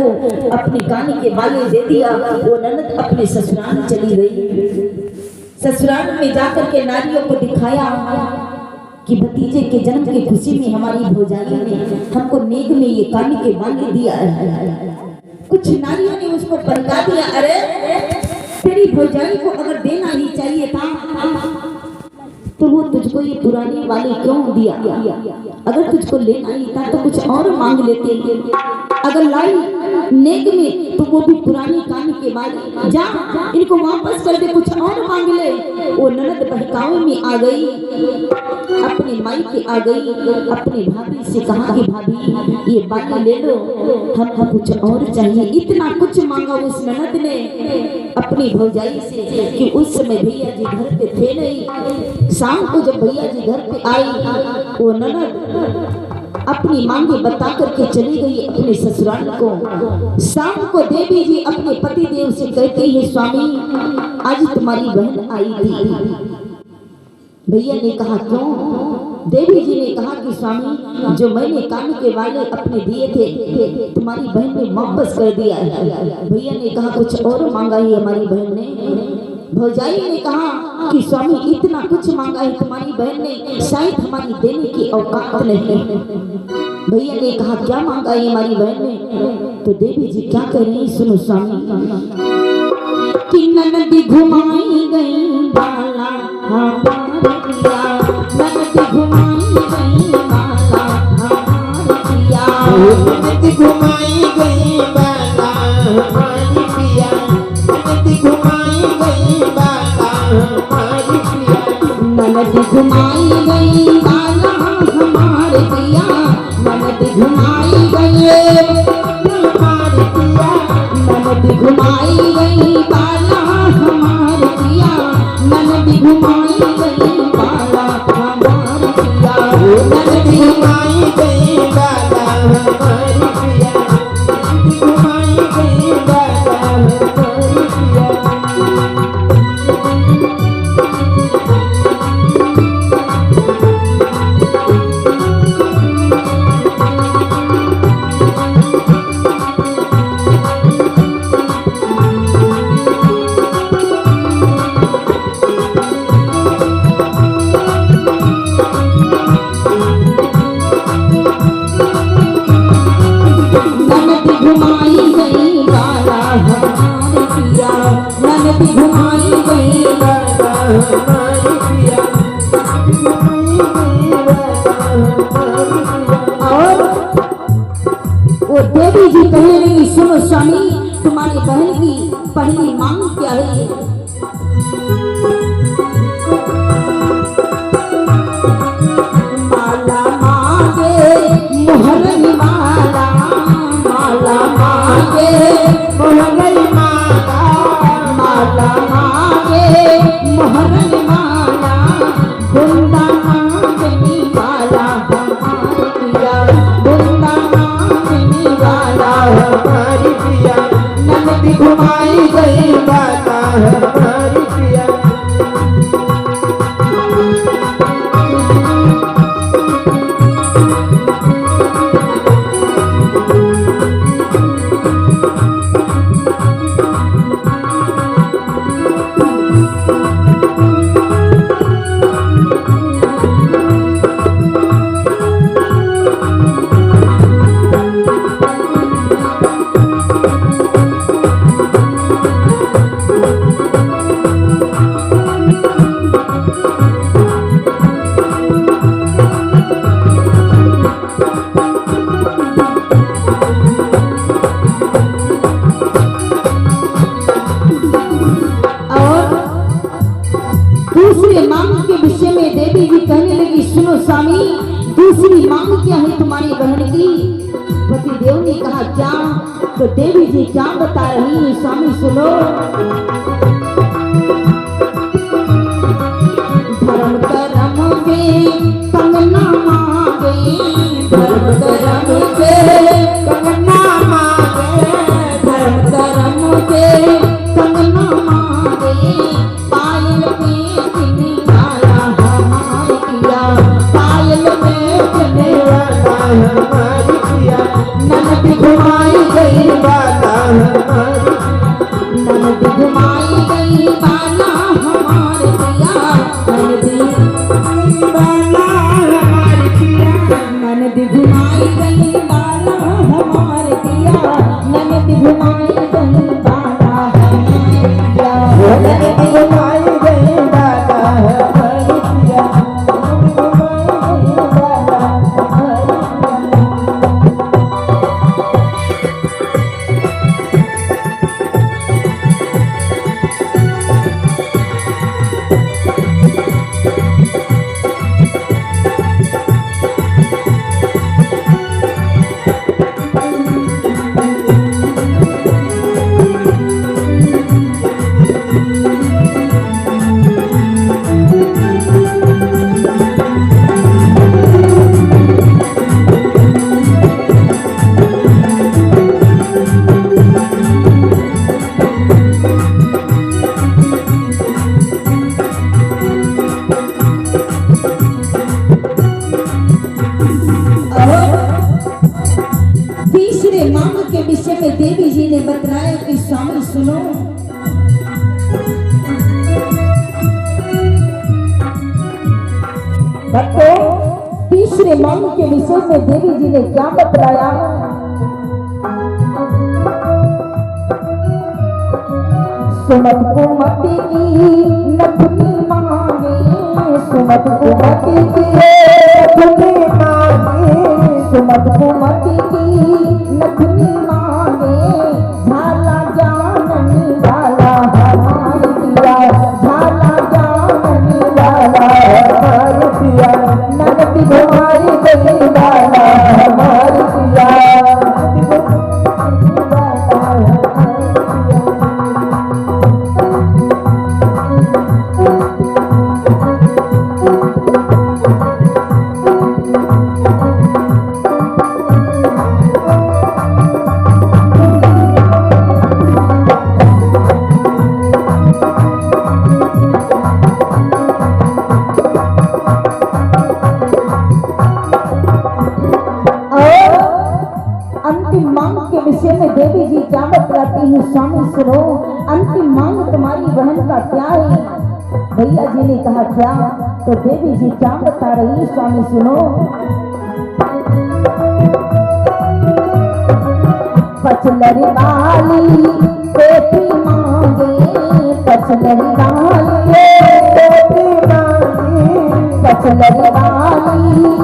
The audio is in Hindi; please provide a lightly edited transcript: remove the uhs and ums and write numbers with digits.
को अपने कान के बाले दे दिया। वो ननद अपने ससुराल चली गई। ससुराल में जाकर के नारियों को दिखाया कि भतीजे के जन्म की खुशी में हमारी भौजाई ने हमको नेग में ये कान के बाले दिया है। कुछ नारियों ने उसको बरका दिया, अरे तेरी भौजाई को अगर देना ही चाहिए था तो वो तुझको ये पुरानी वाली क्यों दिया? अगर तुझको लेना ही था तो कुछ और मांग लेते। अगर लाई नेग में तो वो भी पुरानी कान के बाले, जा इनको वापस कर दे, कुछ और मांग ले। वो ननद बहकावे में आ गई, अपने माई के आ गई, अपनी भाभी से कहा कि भाभी ये बाली ले लो, हमको कुछ और चाहिए। इतना कुछ मांगा उस ननद ने अपनी भौजाई से कि उस समय भैया जी घर पे थे नहीं। शाम को जब भैया जी घर पे आई, वो ननद अपनी मांगे बता करके चली गई अपने ससुराल को। शाम को देवी जी अपने पति देव से कहती है, स्वामी आज तुम्हारी बहन आई थी। भैया ने कहा क्यों? देवी जी ने कहा कि स्वामी जो मैंने कान के वाले अपने दिए थे तुम्हारी बहन ने वापस कर दिया है। भैया ने कहा कुछ और मांगा है हमारी बहन ने। भौजाई ने कहा कि स्वामी इतना कुछ मांगा है तुम्हारी बहन ने, शायद हमारी देने की औकात नहीं। भैया ने कहा क्या मांगा है हमारी बहन ने? तो देवी जी क्या कह रही सुनो स्वामी कि ननद घुमाई गई बाला हमारे पिया, ननद घुमाई गई बाला हमारे पिया, ननद घुमाई गई बाला हमारे पिया, ननद घुमाई गई बाला हमारे पिया, ननद घुमाई गई बाला हमारे पिया, ननद घुमाई गई हमारे पिया, ननद घुमाई गई बाला हमारे पिया, ननद घुमाई गई बाला हमारे पिया, ननद घुमाई गई बाला हमारे पिया, ननद घुमाई गई बाला हमारे पिया। और वो देवी जी कहने लगी सुनो स्वामी तुम्हारी बहन की पहली मांग क्या है? माला मांगे मोहरन माला, माला मांगे मोहरन माला, माला मांगे मोहरन माला, बुंदा मांगनी वाला हमारे पिया, बुंदा मांगनी वाला हमारे पिया, ननद घुमाई गई बाला हमारे पिया। दूसरी मांग के विषय में देवी जी कहने लगी सुनो स्वामी दूसरी मांग क्या है तुम्हारी बहन की? पति देव ने कहा क्या? तो देवी जी क्या बता रही है स्वामी सुनो। धर्म करम के कंगना मांगे, धर्म करम के कंगना मांगे, धर्म करम के कंगना मांगे, पायल पे चुने वाला हमारे पिया, पायल पे चुने वाला हमारे पिया, ननद घुमाई गई बाला हमारी, ननद घुमाई गई बाला हमारे पिया, ननद बाला हमारी पिया, ननद घुमाई गई बाला हमारे पिया, ननद घुमाई गई बाला हमारे पिया, ननद घुमाई गई बाला हमारी पिया, ननद घुमाई गई बाला हमारी तीसरे मांग के विषय में देवी जी ने बतलाया कि स्वामी सुनो, भक्तों तीसरे मांग के विषय में देवी जी ने क्या बतलाया? सुमत को मती की नथनी मांगे, सुमत को मती की नथनी मांगे, सुमत को मती की नथनी मांगे, झाला जाननी वाला हमारे पिया, झाला जाननी वाला हमारे पिया, ननद घुमाई गई वाला हमारे पिया, अंतिम मांग के विषय में देवी जी क्या बतलाती है? स्वामी सुनो, अंतिम मांग तुम्हारी बहन का क्या है? भैया जी ने कहा क्या? तो देवी जी क्या बता रही है? स्वामी सुनो, पचलरी वाली बेटी मांगे, पचलरी वाली बेटी मांगे, पचलरी वाली